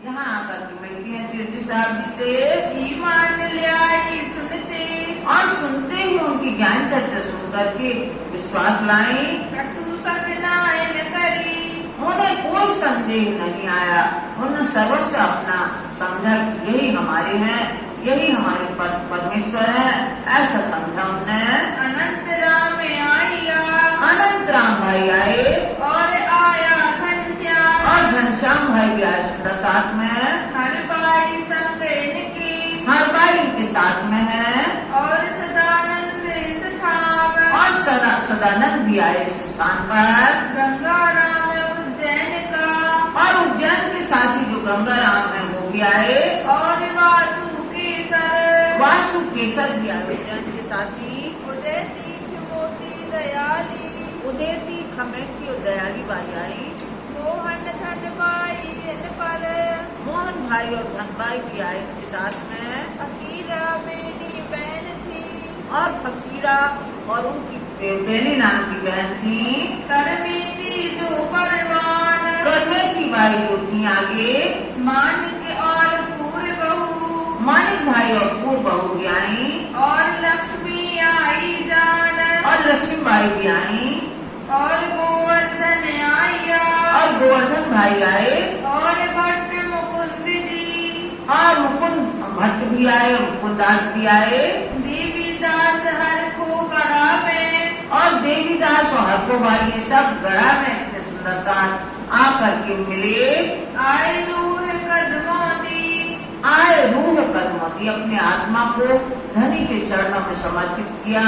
यहाँ आकर के मिलती है सिद्धि साहब जी से, ईमान ल्याई सुनते, और सुनते ही उनकी ज्ञान चर्चा सुन करके विश्वास लाई, कछु सकनायन करी, उन्हें कोई संदेह नहीं आया। उन्होंने सर्वस्व अपना समझा कि यही हमारे हैं, यही हमारे परमेश्वर है, ऐसा समझा उन्हें। अनंत राम आया, अनंत राम भाई आए, और आया घनश्याम, और घनश्याम भाई भी आए सुंदर साथ में। हर बाई संग इनकी, हर बाई इनके साथ में है, और सदानंद इस ठाव, और सदानंद भी आए इस स्थान पर। गंगा राम उज्जैन का, और उज्जैन के साथ ही जो गंगा राम है वो भी आए, और वासु केसर, वासु केसर भी आए उज्जैन के साथ ही। उदय तीर्थ मोती दयाली, उदयती खमेती और दयाली बाई आई। मोहन धन बाई इन पर, मोहन भाई और धन भाई भी आए इनके साथ में। फकीरा बेनी बहन थी, और फकीरा और उनकी बेनी नाम की बहन थी। करमी थी जो परवान, करने की बाई जो थी आगे। मानिक और पूर्व बहू, मानिक भाई और पूर्व बहू भी आई, और लक्ष्मी आई जान, और लक्ष्मी बाई भी आई, और गोवर्धन आया, और गोवर्धन भाई आए, और भट्ट मुकुंद जी, और मुकुंद भट्ट भी आए, मुकुंदास भी आए, देवीदास हर को गड़ा में, और देवीदास और हरको भाई ये सब गड़ा में इतने सुंदरता आकर के मिले। आए रूह कदमों दी, आए रूह कदमोती, अपने आत्मा को धनी के चरणों में समर्पित किया।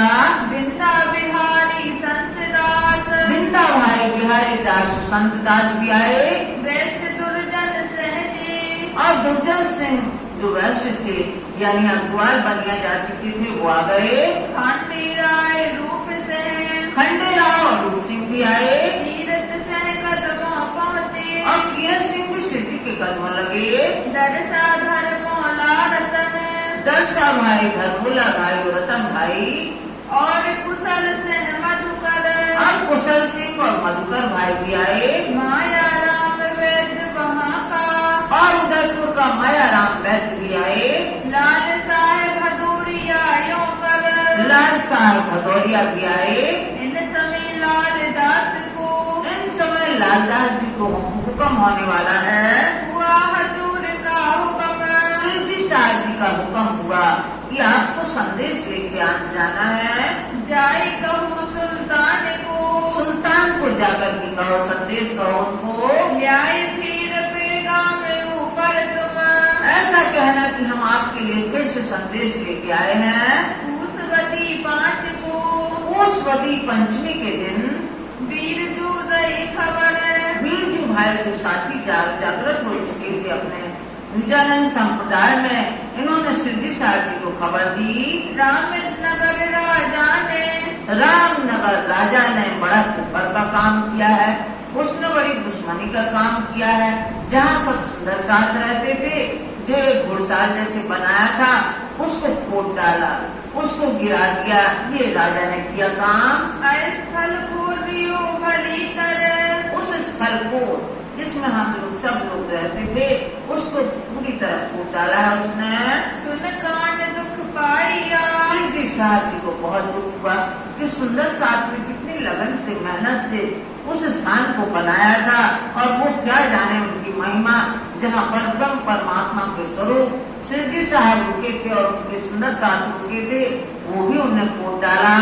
बिंदा बिहारी संत दास, बिंदा भाई बिहारी दास संत दास भी आए, वैश्य दुर्जन सहजे, और दुर्जन सिंह जो वैश्य थे यानी अग्रवाल बनिया जाति के थे वो आ गए। खांडी राय रूप से, खंडेराव और रूप सिंह भी आए, तीरथ सह कदमों पहुँचे, और कीरत सिंह भी सिद्धि के कदमों लगे। दरसा धर्मोला रतन, दर्शा भाई, धर्मोला भाई और रतन भाई, और कुशल सिंह मधुकर, और कुशल सिंह और मधुकर भाई भी आए। माया राम वैद्य वहाँ का, और उदयपुर का माया राम वैद्य भी आए। लाल साहेब भदूरिया यों कर, लाल साहब भदौरिया भी आए। इन समय लाल दास को, इन समय लालदास जी को हुक्म होने वाला है। हुआ हजूर का हुक्म, सिद्धि साहब जी का हुक्म हुआ कि आपको संदेश लेके जाना है। जाई कहूँ सुल्तान को, सुल्तान को जाकर के कहो, संदेश कहो उनको। ल्याए फिर पैगाम ऊपर तुम, ऐसा कहना कि हम आपके लिए फिर से संदेश लेके आए हैं। पूसवती 5 को, पूसवती पंचमी के दिन वीर जू दई खबर, वीरजू भाई के साथी जागृत हो चुके थे अपने निजानंद संप्रदाय में। इन्होंने सिद्धि साहब जी को खबर दी। रामनगर राजा ने, रामनगर राजा ने बड़ा कुफर का काम किया है, उसने बड़ी दुश्मनी का काम किया है। जहाँ सब सुंदर साथ रहते थे, जो एक घुड़साल जैसे बनाया था उसको फोड़ डाला, उसको गिरा दिया। ये राजा ने किया काम। स्थल को दियो भली तरह, उस स्थल को जिसमें हम लोग सब लोग रहते थे उसको पूरी तरह फोड़ डाला है उसने। सुन कान दुख पाइया, सिद्धि साहब जी को बहुत दुख हुआ कि सुंदर साहब ने कितनी लगन से मेहनत से उस स्थान को बनाया था, और वो क्या जाने उनकी महिमा, जहाँ परम परमात्मा के स्वरूप सिद्धि साहब रुके थे और उनके सुंदर साहब रुके थे, वो भी उन्हें फोड़ डाला।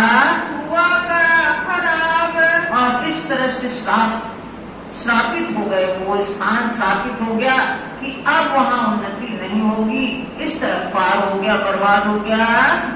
हुआ का खराब, और इस तरह से श्रापित हो गए, वो स्थान श्रापित हो गया कि अब वहाँ उन्नति नहीं होगी। इस तरह पार हो गया, बर्बाद हो गया।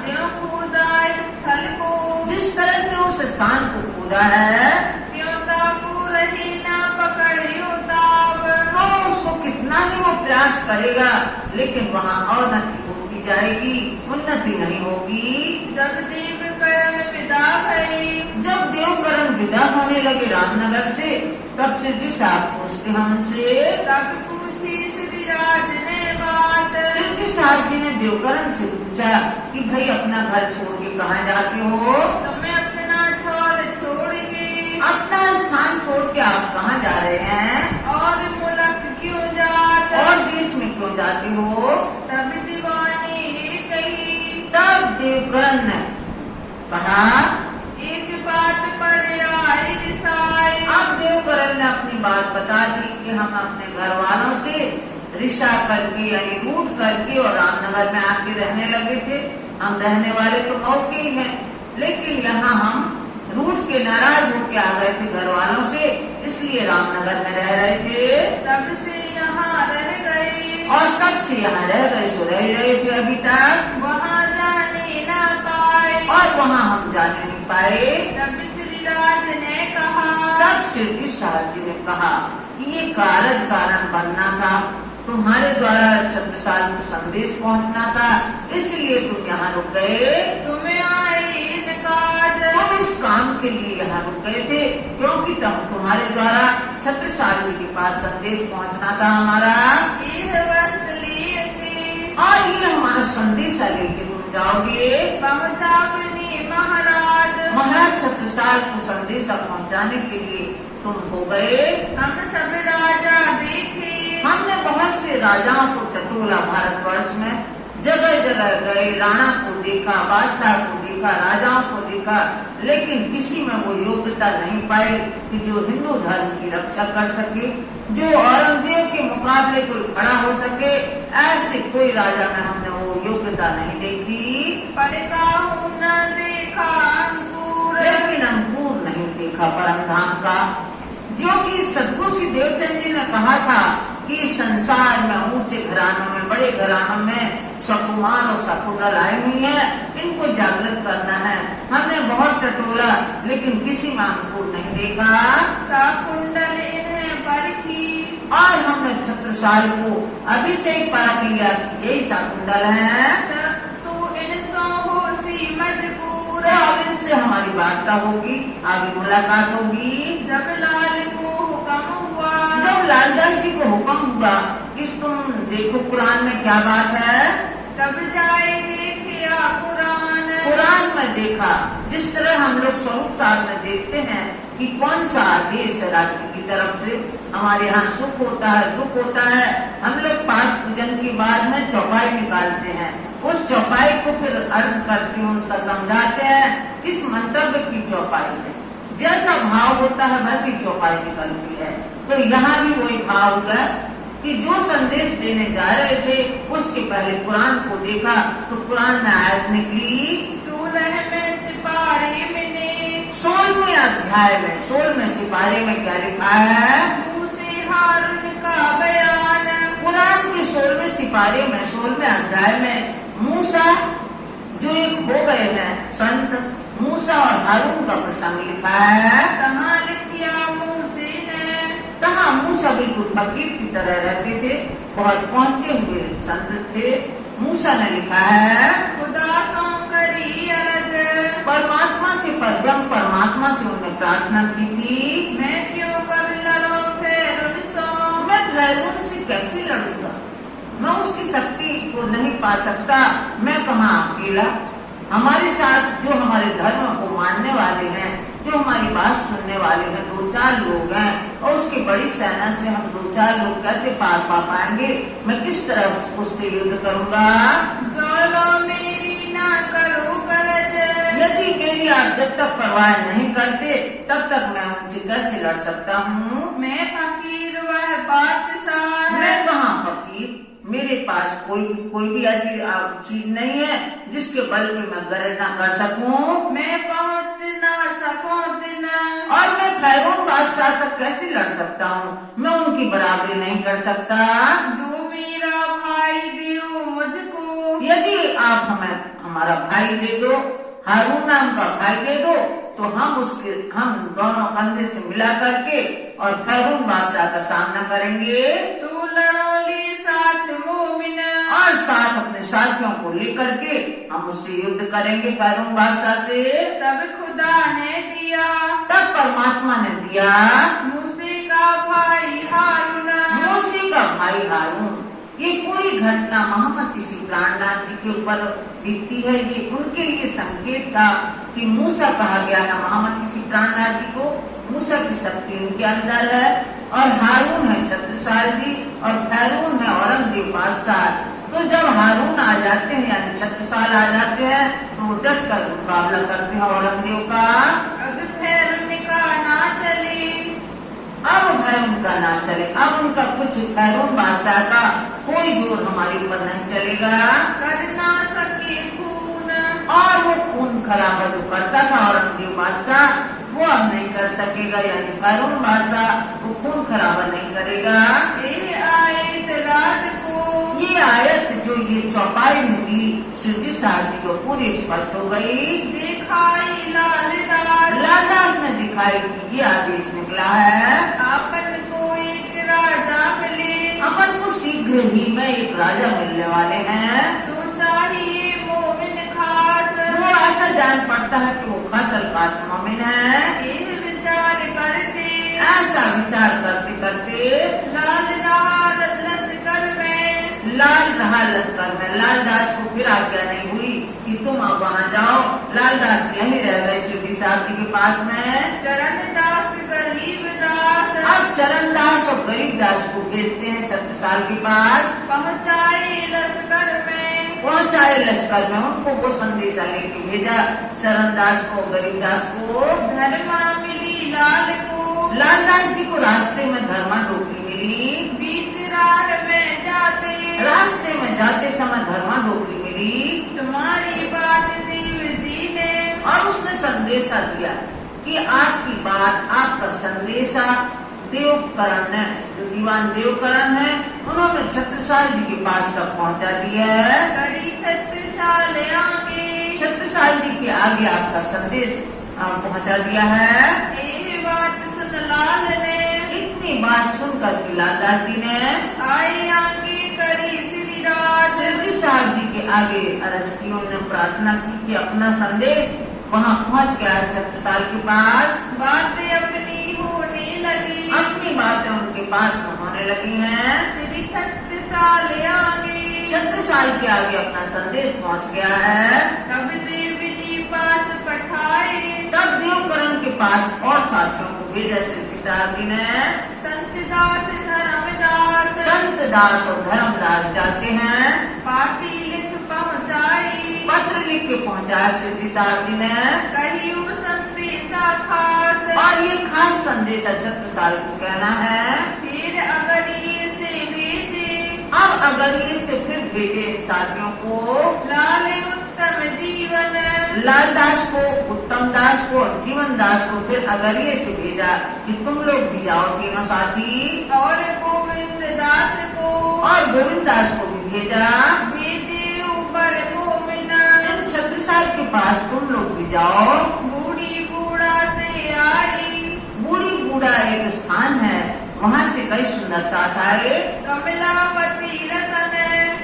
ज्यों कूदा स्थल को, जिस तरह से उस स्थान को कूदा है, त्यों ताकू रही ना पकड़ियो ताब, तो उसको कितना ही वो प्रयास करेगा लेकिन वहाँ अवनति होती जाएगी, उन्नति नहीं होगी। जब देव करण विदा भई, जब देवकरण विदा होने लगे रामनगर से, तब सिद्धि साहब पूछते हमसे। तब पूछी श्रीराज ने बात, सिद्धि साहब जी ने देवकरण से पूछा कि भाई अपना घर छोड़ के कहाँ जाते हो? तुम्हें अपना ठौर छोड़ के, अपना स्थान छोड़ के आप कहाँ जा रहे हैं? और मुल्क क्यों जात, और देश कहा एक बात पर आई रिसाई। अब देवकरण ने अपनी बात बता दी कि हम अपने घर वालों से रिश्ता करके यानी रूठ करके और रामनगर में आके रहने लगे थे। हम रहने वाले तो मऊ के ही हैं, लेकिन यहाँ हम रूठ के नाराज होके आ गए थे घर वालों से, इसलिए रामनगर में रह रहे थे। तब से यहाँ रह गई और कब से यहाँ रह गए सो रह रहे थे अभी तक, वहाँ जाने न पाए। और वहाँ हम जाने नहीं पाए। तब श्रीराज ने कहा तब श्री साहब जी ने कहा कि ये कारज कारण बनना था, तुम्हारे द्वारा छत्रसाल को संदेश पहुंचना था, इसलिए तुम यहाँ रुक गए। तुम्हें आई इन काज तुम इस काम के लिए यहाँ रुक गए थे, क्योंकि तुम्हारे द्वारा छत्रसाल जी के पास संदेश पहुंचना था हमारा, यह वस्त्र लिए थे। और ये हमारा संदेशा लेके तुम जाओगे। पहुँचा महाराज महाराज छत्रसाल को संदेशा पहुंचाने के लिए तुम हो गए। हम सब राजा देखे हमने बहुत से राजाओं को टटोला, भारतवर्ष में जगह जगह गए, राणा को देखा, बादशाह को देखा, राजाओं को देखा, लेकिन किसी में वो योग्यता नहीं पाई कि जो हिंदू धर्म की रक्षा कर सके, जो औरंगजेब के मुकाबले कोई खड़ा हो सके, ऐसे कोई राजा में हमने वो योग्यता नहीं देखी। पर काहू न देखा अंकुर, लेकिन अंकुर नहीं देखा परम धाम का, जो कि सदगुरु श्री देवचंद जी ने कहा था कि संसार में ऊंचे घरानों में, बड़े घरानों में सकुमार और सकुंडल आई हुई है, इनको जागृत करना है। हमने बहुत टटोला, लेकिन किसी में अंकुर नहीं देखा। सकुंडल इन्हें परखी, और हमने छत्रसाल को अभी से ही परख लिया कि यही सकुंडल है, तू इनसो होसी मजबूर। तो अब इनसे हमारी वार्ता होगी, आगे मुलाकात होगी। जब लाल को हुक्म हुआ, जब लालदास जी को हुक्म हुआ कि तुम देखो कुरान में क्या बात है, तब जाए देखिया कुरान। कुरान में देखा, जिस तरह हम लोग स्वरूप साहब में देखते हैं कि कौन सा आदेश है राज्य की तरफ से, हमारे यहाँ सुख होता है, दुख होता है, हम लोग पाठ पूजन के बाद में चौपाई निकालते हैं, उस चौपाई को फिर अर्थ करके उसका समझाते हैं किस मंतव्य की चौपाई है, जैसा भाव होता है वैसी चौपाई निकलती है। तो यहाँ भी वही भाव हुआ कि जो संदेश देने जा रहे थे उसके पहले कुरान को देखा, तो कुरान में आयत निकली 16 में सिपाही मिले, 16वें अध्याय में 16वें सिपाही में क्या लिखा है, मूसे हारून का बयान। कुरान के 16वें सिपाही में 16वें अध्याय में मूसा जो एक हो गए हैं संत, मूसा और हारून का प्रसंग लिखा है। कहाँ लिखिया मूसे ने, कहाँ मूसा बिल्कुल फकीर की तरह रहते थे, बहुत पहुँचे हुए संत थे। मूसा ने लिखा है खुदा सो करी अरज, परमात्मा से, परब्रह्म परमात्मा से उन्होंने प्रार्थना की थी, मैं क्यों कर लड़ो फिर सो। मैं ड्राइवर से कैसे लड़ूंगा, मैं उसकी शक्ति को नहीं पा सकता, मैं कहाँ अकेला, हमारे साथ जो हमारे धर्म को मानने वाले हैं, जो हमारी बात सुनने वाले हैं, 2-4 लोग हैं, और उसकी बड़ी सेना से हम 2-4 लोग कैसे पार पा पाएंगे, मैं किस तरह उससे युद्ध करूंगा। चलो मेरी ना करो करज, यदि मेरी आप जब तक परवाह नहीं करते तब तक मैं उनसे कैसे लड़ सकता हूँ। मैं फकीर वह बादशाह, मैं कहाँ फकीर, मेरे पास कोई भी ऐसी चीज नहीं है जिसके बल पे मैं गरज ना कर सकूं। मैं पहुँच ना सकूं दिन, और मैं फैरोन बादशाह तक कैसे लड़ सकता हूँ, मैं उनकी बराबरी नहीं कर सकता। जो मेरा भाई दियो मुझको, यदि आप हमें हमारा भाई दे दो, हारून नाम का भाई दे दो, तो हम दोनों कंधे से मिला करके और फैरोन बादशाह का सामना करेंगे। तू लड़ोली साथ मोमिन, और साथ अपने साथियों को लेकर के हम उससे युद्ध करेंगे फैरोन बादशाह से। तब खुदा ने दिया, तब परमात्मा ने दिया मूसे का भाई हारून, मूसे का भाई हारून। ये पूरी घटना महामती श्री प्राणनाथ जी के ऊपर बीतती है, ये उनके लिए संकेत था कि मूसा कहा गया है महामती श्री प्राणनाथ जी को, मूसा की शक्ति उनके अंदर है, और हारून है छत्रसाल जी, और फैरून है औरंगजेब बादशाह। तो जब हारून आ जाते हैं यानी छत्रसाल आ जाते हैं तो डट कर मुकाबला करते हैं औरंगजेब का। अब फिर उनका ना चले, अब भय उनका ना चले, अब उनका कुछ फैरून बादशाह का कोई जोर हमारे ऊपर नहीं चलेगा। कर ना सके खून, और वो खून खराबा जो करता था औरंगजेब बादशाह, वो अब नहीं कर सकेगा। यानी फैरून बादशाह वो खून खराबा नहीं करेगा। ये आयत रात को, ये आयत जो ये चौपाई मिली सिद्धि साहब जी को पूरी स्पष्ट हो गई। दिखाई लालदास, लालदास ने दिखाई कि ये आदेश निकला है, आपन को एक राजा मिले, अपन को शीघ्र ही में एक राजा मिलने वाले हैं। सोचा ही मोमिन खास, वो ऐसा जान पड़ता है कि वो फसल खास मोमिन है। ये विचार करते, ऐसा विचार करते करते लाल रहा लश्कर में, लाल रहा लश्कर में। लालदास को फिर आज्ञा नहीं हुई कि तुम अब वहाँ जाओ। लालदास यहीं रह गए शिरडी साहब जी के पास में। चरणदास गरीबदास, अब चरणदास और गरीबदास को भेजते हैं छत्रसाल के पास। पहुँचाए लश्कर में, पहुंचाए लश्कर में, उनको वो संदेशा लेके भेजा चरणदास को गरीबदास को। धर्मा मिली लाल को, लालदास जी को रास्ते में धर्मा डोकरी मिली। बीच राह में जाते, रास्ते में जाते समय धर्मा डोकरी मिली तुम्हारी बात देव जी ने, और उसने संदेशा दिया कि आपकी बात, आपका संदेशा देवकरण ने, जो दीवान देवकरण है, उन्होंने छत्रसाल जी के पास तक पहुंचा दिया है। करी छत्रसाल आगे, छत्रसाल जी के आगे आपका संदेश पहुंचा दिया है। ये बात सुन लाल ने, इतनी बात सुनकर के लालदास जी ने आई आगे करी श्री राज, शिरडी साहब जी के आगे अरज की, उन्होंने प्रार्थना की कि अपना संदेश वहाँ पहुँच गया है छत्रसाल के पास। बातें अपनी होने लगी, अपनी बातें उनके पास में होने लगी हैं। श्री छत्रसाल आगे, छत्रसाल के आगे अपना संदेश पहुँच गया है। तब देव जी पास पठाए, तब देवकरण के पास और साथियों को भेजा शिरडी साहब जी ने। संत दास धर्मदास, संत दास और धर्मदास जाते हैं। पाती लिख पहुँचाई, पत्र लिख के पहुँचाया शिरडी साहब जी ने। कहियो संदेशा खास, और ये खास संदेशा छत्रसाल को कहना है। फिर अगर ये से भेजे, अब अगर ये से फिर भेजे इन साथियों को, लाल उत्तम जीवन, लालदास को, उत्तम दास को और जीवन दास को फिर अगर ये से भेजा कि तुम लोग भी जाओ तीनों साथी, और गोविंद दास को, और गोविंद दास को भी भेजा, भेजे ऊपर मोमिन, इन छत्रसाल के पास तुम लोग भी जाओ। बूढ़ी बूढ़ा से आई, बूढ़ी बूढ़ा एक स्थान है, वहाँ से कई सुंदर साथ आए। कमलावती रतन,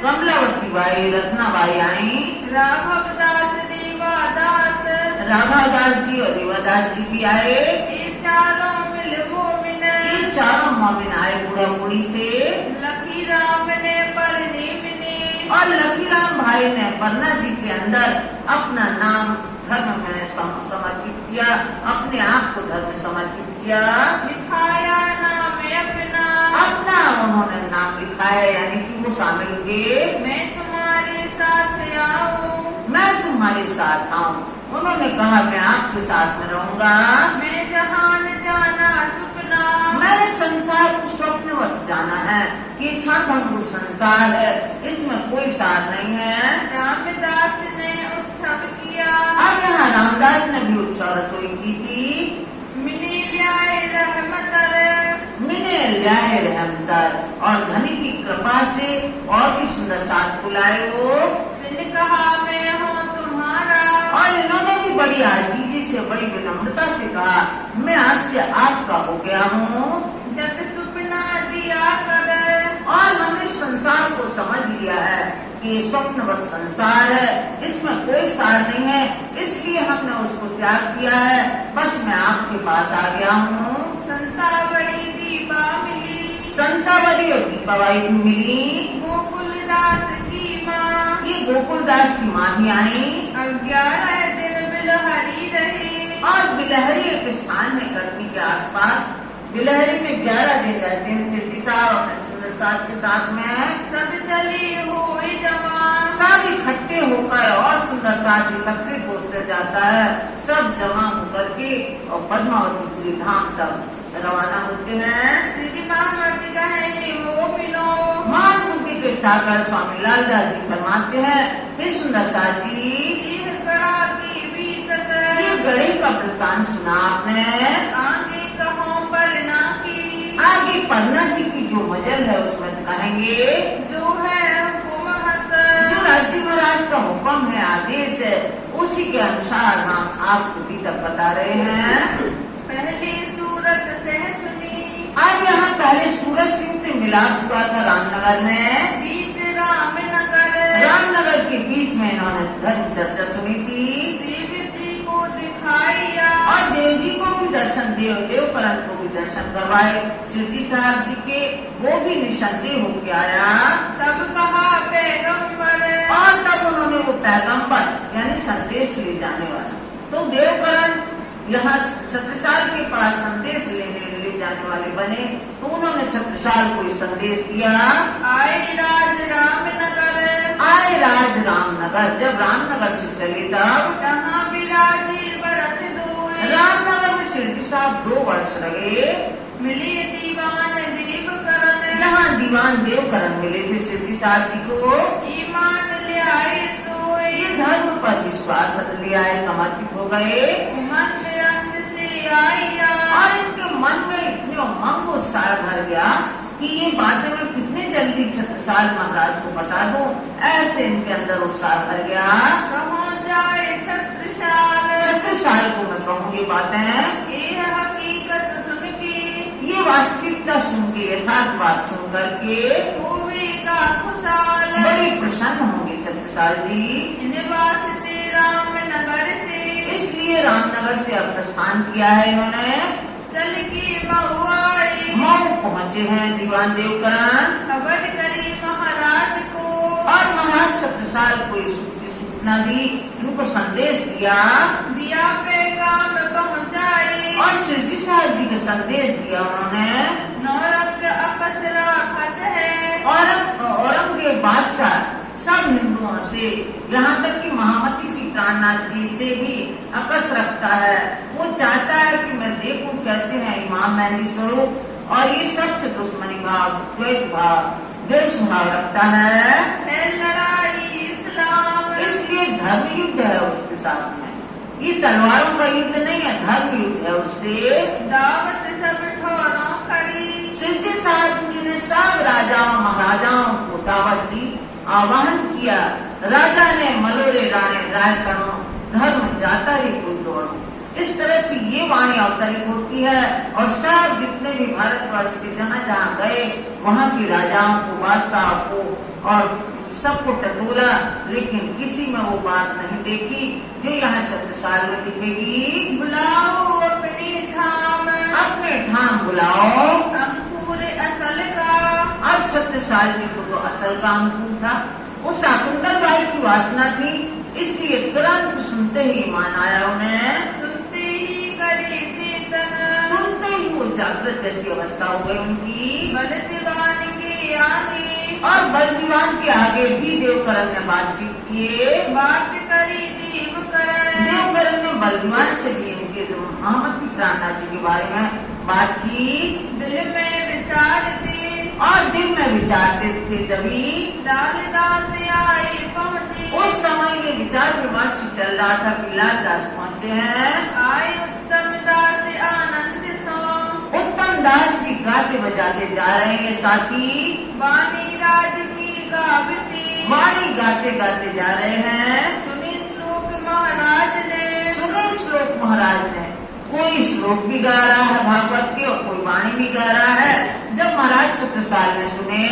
कमलावती बाई, रत्नाबाई आई। राघव दास देवादास, राघवदास जी और देवादास जी भी आए। ये चारों मिल मोमिन, ये चारों मोमिन आए बूढ़ा बूढ़ी से। लकी राम ने परने मिने, और लकीराम भाई ने पन्ना जी के अंदर अपना नाम धर्म में समर्पित किया, अपने आप को धर्म में समर्पित किया। लिखाया नाम अपना, अपना उन्होंने नाम लिखाया, यानी कि वो शामिल हुए। मैं तुम्हारे साथ आऊं, मैं तुम्हारे साथ आऊँ। उन्होंने कहा मैं आपके साथ में रहूंगा। मैं जहान जाना सुपना, मैंने संसार को स्वप्नवत जाना है कि क्षणभंगुर संसार है, इसमें कोई सार नहीं है। रामदास ने उत्सव किया, अब यहाँ रामदास ने भी उत्सव रसोई की थी। मिली ल्याए रहमतर, मिले ल्याए रहमतर, और धनी की कृपा से और भी सुंदर साथ बुलाए वो। दिन कहा मैं हूँ तुम्हारा, और इन्होंने भी बड़ी आजीजी से, बड़ी विनम्रता से कहा मैं आज से आपका हो गया हूँ। जग सुपना दिया कर, और हमने संसार को समझ लिया है कि स्वप्नवत संसार है, इसमें कोई सार नहीं है, इसलिए हमने उसको त्याग किया है। बस मैं आपके पास आ गया हूँ। संतावरी दीपा मिली, संतावरी और दीपाबाई भी मिली। गोकुलदास की माँ, ये गोकुलदास की माँ भी आई। 11 दिन बिलहरी रहे, और बिलहरी एक स्थान है कटनी के आसपास। बिलहरी में 11 दिन रहते हैं सिद्धि साहब अपने सुंदर साथ के साथ में। सब चली हुई जमा, सब इकट्ठे इकट्ठे होकर और सुंदर साथ एकत्रित होते जाता है। सब जमा होकर के और पद्मावतीपुरी धाम तक रवाना होते हैं। श्री महामती कहे वो मिलो, महामुक्ति के सागर स्वामी लालदास जी फरमाते हैं, हे सुंदर साथ जी, यह गड़ा की बीतक, ये गढ़ी का वृत्तांत सुना आपने, आगे कहो पढ़ना की, आगे पन्ना जी की जो मजल है उसमें कहेंगे, जो है हुकूमत, जो राज्य महाराज का हुक्म है, आदेश है, उसी के अनुसार हम आपको भी तक बता रहे हैं। पहली सूरत से सुनी, आज यहाँ पहले सूरज सिंह से मिलाप हुआ था रामनगर में। बीच रामनगर, रामनगर के बीच में इन्होंने धर्म चर्चा सुनी थी देव जी को दिखाया, और देव जी को भी दर्शन, देवकरण को भी दर्शन करवाए। शिवजी साहब जी के वो भी निसंदेह होके आया तब कहा पैगंबर, और तब उन्होंने वो पैगंबर यानी संदेश ले जाने वाला, तो देवकरण यहाँ छत्रसाल के पास संदेश ले जाने वाले बने, तो उन्होंने छत्रसाल को संदेश दिया। आए राज रामनगर, आए राज रामनगर, जब रामनगर से चले तब जहाँ बिराजी बरस दोए, रामनगर में शिवजी साहब 2 वर्ष रहे। मिली दीवान देवकरण, यहाँ दीवान देवकरण मिले थे शिवजी साहब जी को। ईमान ले आए सोए, ये धर्म पर विश्वास ले आए, समर्पित हो गए उमंग अंग से आया, और इनके मन में इतने उमंग उत्साह भर गया कि ये बातें मैं कितने जल्दी छत्रसाल महाराज को बता दूं, ऐसे इनके अंदर उत्साह भर गया। कहो जाए छत्रसाल, छत्रसाल को मैं कहूँ ये बातें, ये हकीकत सुन के, ये वास्तविकता सुन के, यथार्थ बात सुन करके होवे का खुशाल, बड़े प्रसन्न होंगे छत्रसाल जी। निवास से रामनगर से, इसलिए रामनगर से अब प्रस्थान किया है इन्होंने। चल के महुआए, मऊ पहुँचे हैं दीवान देवकरण, खबर करी महाराज को, और महाराज छत्रसाल को इस सूचना दी, इनको संदेश दिया दिया पैगाम पहुँचाए, और शिवजी साहब जी के संदेश दिया उन्होंने। नौरंग अपसरा खत है, औरंगजेब बादशाह सब हिंदुओं से, यहाँ तक कि महामती सी प्राणनाथ जी से भी अकस रखता है। वो चाहता है कि मैं देखूं कैसे है इमाम मेहंदी स्वरूप, और ये सबसे दुश्मनी भाव, द्वैत भाव, द्वेष भाव रखता है। लड़ाई इस्लाम, इसलिए धर्म युद्ध है उसके साथ में, ये तलवारों का युद्ध नहीं है, धर्म युद्ध है उससे। दावत सब ठोरों करी, शिवजी साहब जी ने सब राजाओं महाराजाओं को दावत दी, आह्वान किया। राजा ने मलोरे राणे राय करो, धर्म जाता ही कोई दौड़ो। इस तरह से ये वाणी अवतरित होती है, और सब जितने भी भारतवर्ष के जहाँ जहाँ गए वहाँ के राजाओं को, बादशाह को और सबको टटोला, लेकिन किसी में वो बात नहीं देखी जो यहाँ छत्रसाल में दिखेगी। बुलाओ अपनी ठाम, अपने ठाम बुलाओ अंकुर असल का, अब छत्रसाल जी को तो असल का अंकुर था, वो शाकुंतल बाई की वासना थी, इसलिए तुरंत सुनते ही मान आया उन्हें। सुनते ही करे चेतन, सुनते ही वो जागृत जैसी अवस्था हो गई उनकी। बल दीवान के आगे, और बलदीवान के आगे भी देवकरण ने बातचीत किए। बात करी देवकरण, देवकरण ने बलदीवान से भी इनके जो महामती प्राणनाथ जी के बारे में बात की। दिल में विचारते, और दिल में विचारते थे, तभी लालदास आए पहुँचे, उस समय ये विचार विमर्श चल रहा था कि लालदास पहुँचे हैं। आए उत्तम दास आनंद सो, उत्तम दास भी गाते बजाते जा रहे हैं साथी, वाणी राज की गावती, वाणी गाते गाते जा रहे हैं। सुनी श्लोक महाराज ने, सुने श्लोक महाराज ने, कोई श्लोक भी गा रहा है भागवत के और कोई वाणी भी गा रहा है। जब महाराज छत्रसाल ने सुने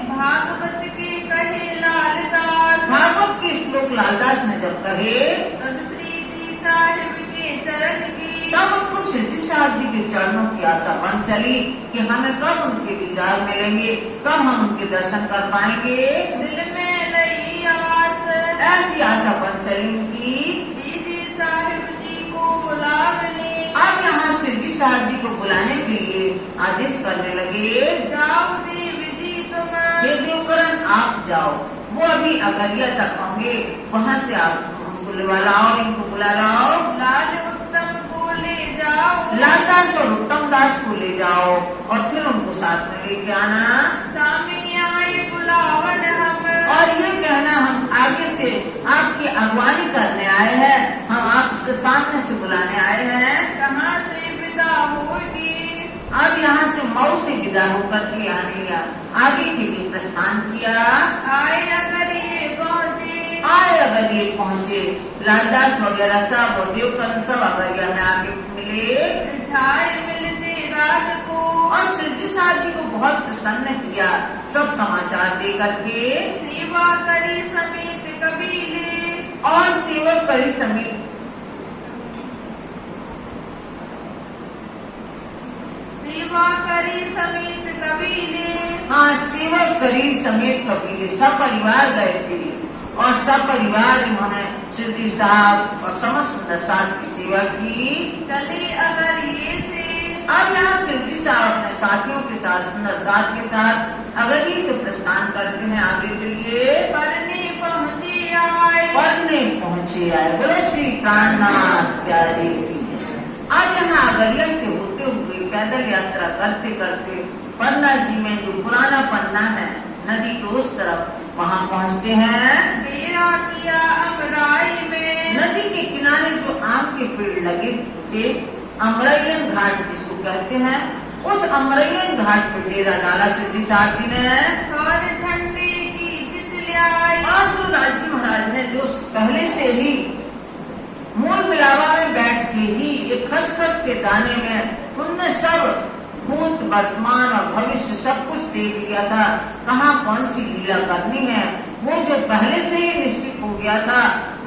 भागवत के कहे लालदास, भागवत के श्लोक लालदास ने जब कहे, तब श्री जी साहिब के चरण की, तब उनको शिवजी साहब जी के चरणों की आशा बन चली कि हमें कब उनके दीदार मिलेंगे, कब हम उनके दर्शन कर पाएंगे। दिल में लई आस, ऐसी आशा बन चली उनकी। जी साहिब जी को बुलावने, अब यहाँ शिवजी साहब जी को बुलाने के लिए आदेश करने लगे, जाओ देव जी तुम, हे देवकरण आप जाओ। वो अभी अगरिया तक होंगे, वहाँ से आप बुलवा लाओ, इनको बुला लाओ। लाल उत्तम को ले जाओ, लालदास और उत्तम दास को ले जाओ और फिर उनको साथ में लेके आना। स्वामी आई बुलावन हम, और ये कहना हम आगे से आपकी अगवानी करने आए हैं, हम आपसे सामने से बुलाने आए हैं। कहाँ से विदा होगी, अब यहाँ से मऊ से विदा होकर के आगे के लिए प्रस्थान किया। आए अगर ये पहुँचे, आए अगर ये पहुँचे, लालदास वगैरह सब और देवकन सब अगरिया में आके मिले। रिझाए मिलते राज को, और शिवजी साहब जी को बहुत प्रसन्न किया सब समाचार दे करके। सेवा करी समेत कबीले, और सेवक करी समेत, सेवा करी समेत कबीले, हाँ सेवक करी समेत कबीले, सब परिवार गए थे और सब परिवार इन्होंने शिवजी साहब और समस्त सुंदर साहब की सेवा की। चले अगर ये से, अब यहाँ शिवजी साहब अपने साथियों के साथ, सुंदर साहब के साथ अगरी से प्रस्थान करते हैं आगे के लिए। परने पहुँचे आए, पढ़ने पहुँचे आए, बोले श्री प्राणनाथ प्यारे की। आज यहाँ अगरिया से होते हुए पैदल यात्रा करते करते पन्ना जी में जो पुराना पन्ना है नदी के उस तरफ, वहाँ पहुँचते हैं। डेरा किया अमराई में, नदी के किनारे जो आम के पेड़ लगे थे, अमरैयन घाट जिसको कहते हैं, उस अमरैयन घाट पर डेरा डाला शिवजी साहब जी ने। और झंडे की जित लाई, और जो लालजी महाराज ने जो पहले से ही मूल मिलावा में बैठ के ही एक खसखस के दाने में उनने सब भूत वर्तमान और भविष्य सब कुछ देख लिया था, कहाँ कौन सी लीला करनी है, वो जो पहले से ही निश्चित हो गया था,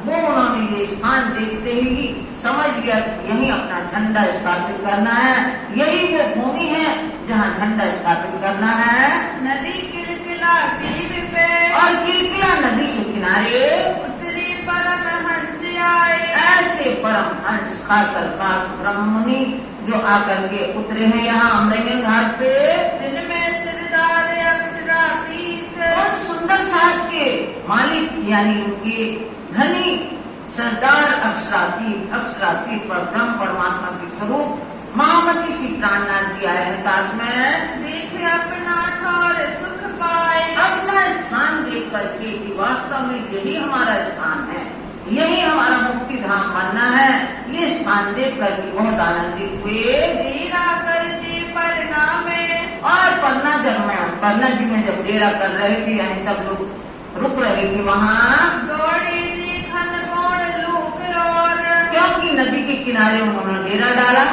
वो उन्होंने ये स्थान देखते ही समझ लिया कि यही अपना झंडा स्थापित करना है, यही वो भूमि है जहाँ झंडा स्थापित करना है। नदी किलकिला तीर पे, और किलकिला नदी के किनारे उतरे परम हंस आए, ऐसे परम हंस खासर खास ब्रह्म मुनि जो आकर के उतरे हैं यहाँ अमरैयन घाट पे। दिन में सिरदार अक्षरातीत, और सुंदर साहब के मालिक यानी उनके धनी सरदार अक्षरातीत पर ब्रह्म परमात्मा के स्वरूप महामती श्री प्राणनाथ जी आए हैं साथ में। देखे अपना ठौर सुख पाए, अपना स्थान देख करके कि वास्तव में यही हमारा स्थान है, यही हमारा मुक्ति धाम बनना है, ये स्थान देख करके बहुत आनंदित हुए। डेरा कर दे परिणामे, और पन्ना जी में जब डेरा कर रहे थे यानी सब लोग रुक रहे थे वहाँ, दौड़े देखन गौड़ लोक और, क्योंकि नदी के किनारे उन्होंने डेरा डाला।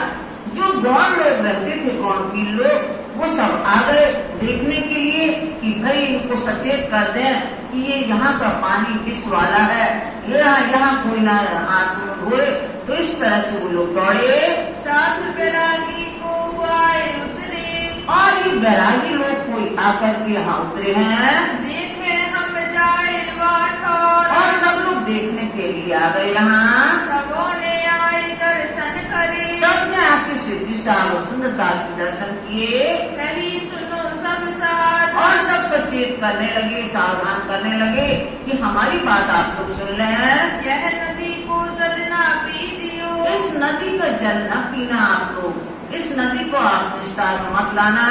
जो गौड़ लोग रहते थे, गौड़पीर लोग, वो सब आ गए देखने के लिए कि भाई इनको सचेत कर दें कि ये यहाँ का पानी विष वाला है, यहाँ कोई ना हाथ में धोए। तो इस तरह से वो लोग दौड़े। साथ बैरागी को आए उतरे, और ये बैरागी लोग कोई आकर के यहाँ उतरे हैं। देखे हम जाए बाट और सब लोग देखने के लिए आ गए यहाँ। सबों ने आए दर्शन करे, सबने आके शिवजी साहब और सुंदर साहब के दर्शन किए। कही सुनो सब साथ, और सब सचेत करने लगे, सावधान करने लगे कि हमारी बात आप लोग सुन लें। यह नदी को जल ना पी दियो, इस नदी का जल न पीना आप लोग, इस नदी को आप निस्तार में मत लाना।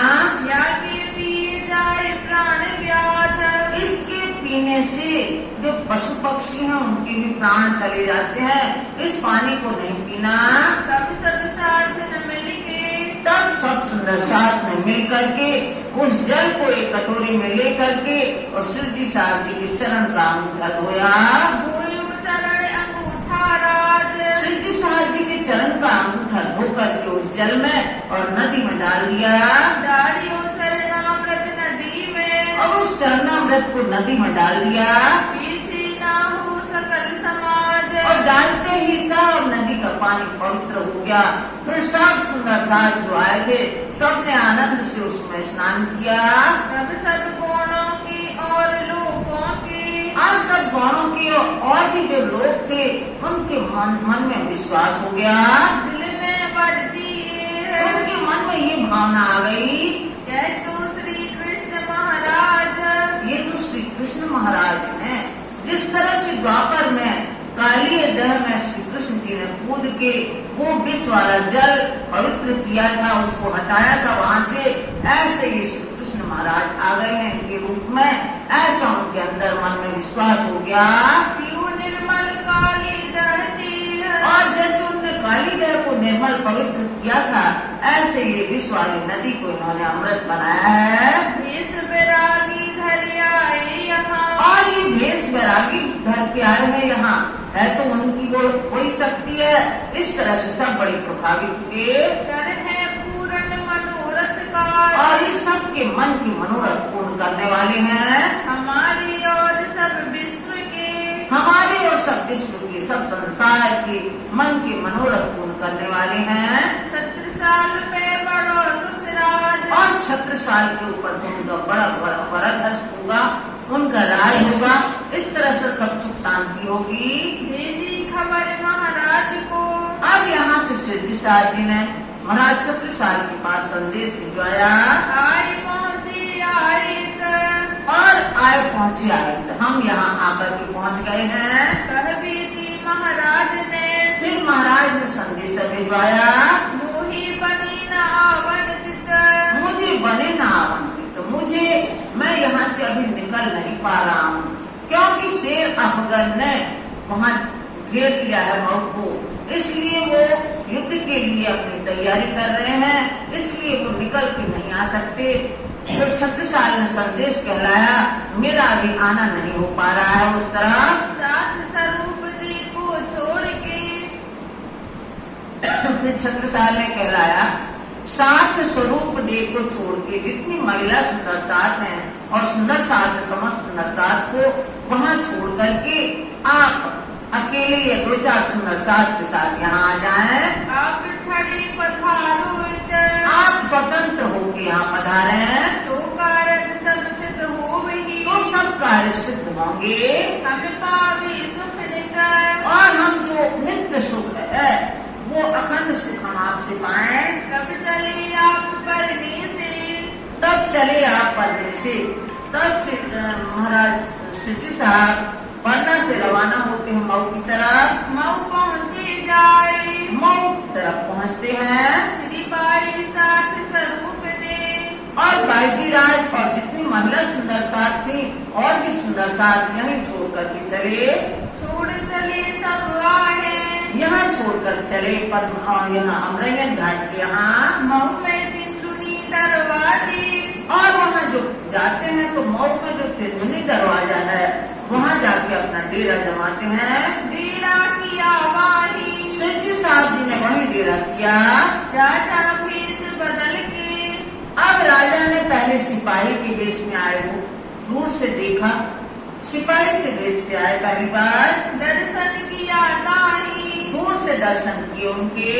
या के पिए जाए प्राण व्याध, इसके पीने से जो पशु पक्षी हैं उनके भी प्राण चले जाते हैं, इस पानी को नहीं पीना। सब साथ न मिल के, तब सब सुंदर साथ में मिल करके उस जल को एक कटोरी में ले करके और शिवजी साहब जी के चरण का अंगूठा धोया। भूयु चरण अंगूठा राज, शिवजी साहब जी के चरण का अंगूठा धो करके उस जल में और नदी में डाल दिया। डालियो चरणामृत नदी में, और उस चरणामृत को नदी में डाल दिया। पीछे ना हो सकल समाज, और डालते ही सब नदी का पानी पवित्र हो गया। फिर सब सुंदर साहब जो आए थे सबने आनंद से उसमें स्नान किया। तब सब गौणों की और लोगों की, आज सब गौणों के और भी जो लोग थे उनके मन में विश्वास हो गया। दिल में बढ़ती है, उनके मन में ये भावना आ गई, यह तो श्री कृष्ण महाराज, ये तो श्री कृष्ण महाराज हैं। के वो विष वाला जल पवित्र किया था, उसको हटाया था वहां से। ऐसे ही श्री कृष्ण महाराज आ गए हैं इनके रूप में। ऐसा उनके अंदर मन में विश्वास हो गया। क्यों निर्मल काली धरती है। और जैसे उन्होंने काली दह को निर्मल पवित्र किया था, ऐसे ये विश्व वाली नदी को इन्होंने अमृत बनाया है। इस बैरागी धरिया यहाँ। और ये भेष बैरागी धर के आए हैं यहाँ, है तो उनकी वो कोई शक्ति है। इस तरह से सब बड़ी प्रभावित हुए कर है पूर्ण मनोरथ का। और इस सब के मन की मनोरथ पूर्ण करने वाले हैं। हमारी और सब विश्व के। हमारे और सब विश्व के, सब संसार के मन के मनोरथ पूर्ण करने वाले हैं। छत्रसाल पे बड़ो सुखराज। और छत्रसाल के ऊपर तो उनका बड़ा बड़ा वरदहस्त होगा, उनका राज होगा। इस तरह से सब सुख शांति होगी। भेजी खबर महाराज को। अब यहाँ से सिद्धिसार जी ने महाराज छत्रसाल के पास संदेश भिजवाया। आई पहुँची आयत। और आए पहुँचे आयत, हम यहाँ आकर के पहुँच गए हैं। कह भी थी महाराज ने। फिर महाराज ने संदेश भिजवाया। मोही बनी न आवंटित। मुझे बने ना आवंटित, मुझे मैं यहाँ से अभी निकल नहीं पा रहा हूँ, क्योंकि शेर अफगन ने वहाँ घेर लिया है मऊ को। इसलिए वो युद्ध के लिए अपनी तैयारी कर रहे हैं, इसलिए वो निकल के नहीं आ सकते। तो छत्रसाल ने संदेश कहलाया, मेरा अभी आना नहीं हो पा रहा है उस तरह। साथ स्वरूप दी को छोड़ के। फिर छत्रसाल ने कहलाया, सात स्वरूप दे को छोड़ के, जितनी महिला सुंदर साथ हैं और सुंदर साथ समस्त सुंदर साथ को वहाँ छोड़ करके आप अकेले या दो चार सुंदर साथ के साथ यहाँ आ जाएं। आप छड़ी पधारो इधर। आप स्वतंत्र होके यहाँ पधारे हैं तो कार्य सब सिद्ध हो ही। तो सब कार्य सिद्ध होंगे। हम पावी सुख निकर। और हम जो नित्य सुख है वो अखंड सुख हम आपसे पाए। कब चले आप परनी से। तब चले आप परने से। तब से महाराज सिद्धि साहब पटना से रवाना होते हैं मऊ की तरफ। मऊ पहुँचे जाए। मऊ तरफ पहुँचते हैं। श्री बाई साथ स्वरूप दे। और बाईजी राज और जितनी महिला सुंदर साथ थी और भी सुंदर साथ यहीं छोड़ करके चले। छोड़ चले सब आए। यहाँ छोड़कर चले पर यहाँ अमरैयन घाट के यहाँ। मऊ में तिंदुनी दरवाजे। और वहाँ जो जाते हैं तो मऊ में जो तिंदुनी दरवाजा है वहाँ जाके अपना डेरा जमाते हैं। डेरा किया वाही। सिद्धि साहब जी ने वही डेरा किया। राजा भेष बदल के। अब राजा ने पहले सिपाही के वेश में आए, वो दूर से देखा, सिपाही से वेश से आए पहली बार। दर्शन किया ताही। दूर से दर्शन किए उनके।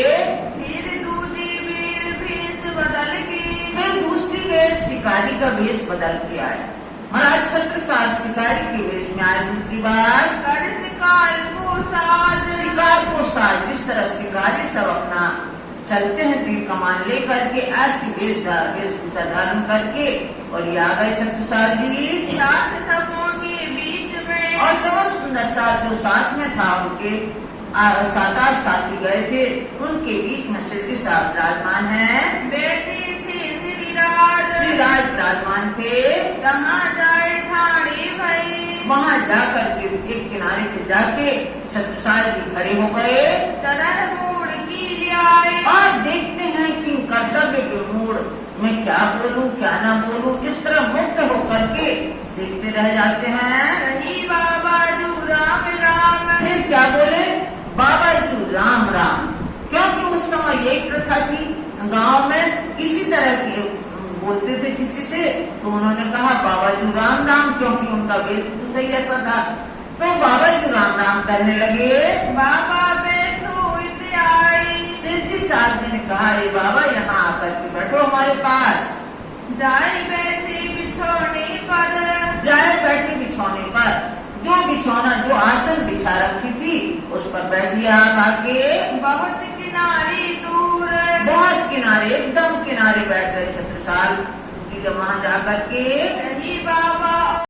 फिर दूजी वीर भेष बदल के। फिर दूसरी वेश शिकारी का वेश बदल के आए। महाराज छत्रसाल शिकारी के वेश में आए दूसरी बार। कर शिकार को साज। शिकार को साथ, जिस तरह शिकारी सब अपना चलते हैं तीर कमान लेकर के, ऐसी वेशभूषा धारण करके और ये आ गए छत्रसाल जी। सात सबों के बीच में। और समस्त सुंदर साथ जो साथ में था उनके 7-8 साथी गए थे, उनके बीच में सिद्धि साहब विराजमान है। बेटे थे श्रीराज। श्रीराज विराजमान थे। कहाँ जाए ठाणे भई। वहाँ जाकर के एक किनारे पे जाके छत्रसाल जी खड़े हो गए। तरह मोड़ की लियाए। और देखते हैं कि कर्तव्य के मोड़ में क्या बोलूं क्या ना बोलूं, इस तरह मुक्त होकर के देखते रह जाते हैं। कही बाबा जू राम राम। फिर क्या बोले, बाबा जी राम राम, क्योंकि उस समय यही प्रथा थी गांव में, इसी तरह की बोलते थे किसी से, तो उन्होंने कहा बाबा जी राम राम, क्योंकि उनका वेशभूषा ही ऐसा था। तो बाबा जी राम राम करने लगे। बाबा बैठो इत आई। सिद्धि साहब जी ने कहा, ये बाबा यहाँ आकर के बैठो हमारे पास। जाए बैठे बिछोने पर। जाए बैठे बिछौने पर, जो बिछौना जो आसन बिछा रखी थी उस पर बैठिए आप आके। बहुत किनारे दूर। बहुत किनारे, एकदम किनारे बैठ गए छत्रसाल जी जब वहाँ जाकर के। कही बाबा